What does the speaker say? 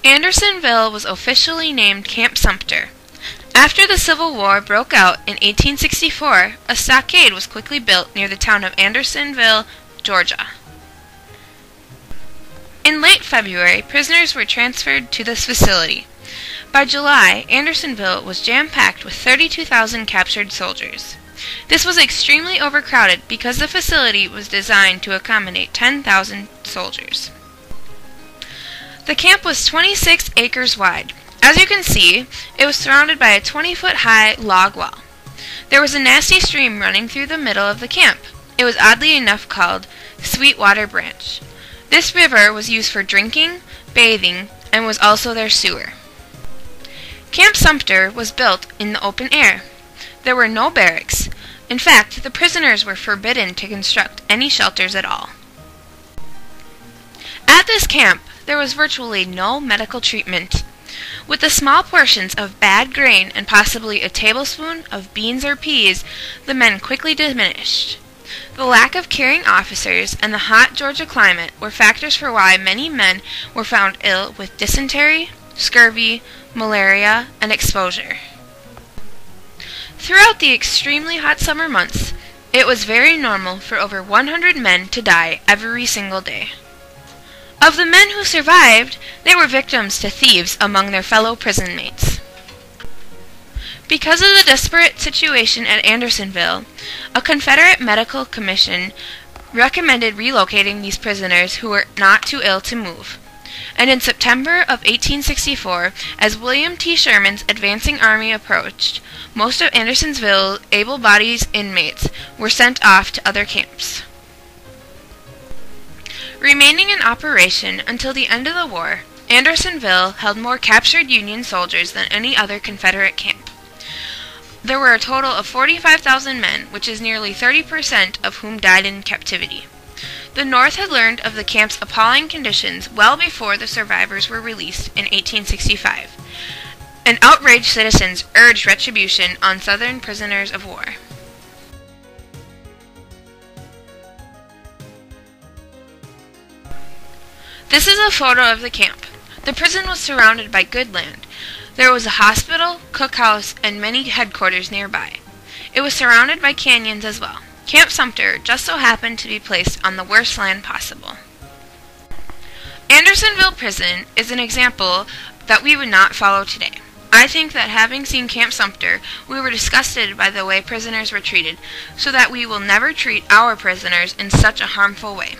Andersonville was officially named Camp Sumter. After the Civil War broke out in 1864, a stockade was quickly built near the town of Andersonville, Georgia. In late February, prisoners were transferred to this facility. By July, Andersonville was jam-packed with 32,000 captured soldiers. This was extremely overcrowded because the facility was designed to accommodate 10,000 soldiers. The camp was 26 acres wide. As you can see, it was surrounded by a 20-foot-high log wall. There was a nasty stream running through the middle of the camp. It was oddly enough called Sweetwater Branch. This river was used for drinking, bathing, and was also their sewer. Camp Sumter was built in the open air. There were no barracks. In fact, the prisoners were forbidden to construct any shelters at all. At this camp, there was virtually no medical treatment. With the small portions of bad grain and possibly a tablespoon of beans or peas, the men quickly diminished. The lack of caring officers and the hot Georgia climate were factors for why many men were found ill with dysentery, scurvy, malaria, and exposure. Throughout the extremely hot summer months, it was very normal for over 100 men to die every single day. Of the men who survived, they were victims to thieves among their fellow prison mates. Because of the desperate situation at Andersonville, a Confederate medical commission recommended relocating these prisoners who were not too ill to move. And in September of 1864, as William T. Sherman's advancing army approached, most of Andersonville's able-bodied inmates were sent off to other camps. Remaining in operation until the end of the war, Andersonville held more captured Union soldiers than any other Confederate camp. There were a total of 45,000 men, which is nearly 30% of whom died in captivity. The North had learned of the camp's appalling conditions well before the survivors were released in 1865, and outraged citizens urged retribution on Southern prisoners of war. This is a photo of the camp. The prison was surrounded by good land. There was a hospital, cookhouse, and many headquarters nearby. It was surrounded by canyons as well. Camp Sumter just so happened to be placed on the worst land possible. Andersonville Prison is an example that we would not follow today. I think that having seen Camp Sumter, we were disgusted by the way prisoners were treated, so that we will never treat our prisoners in such a harmful way.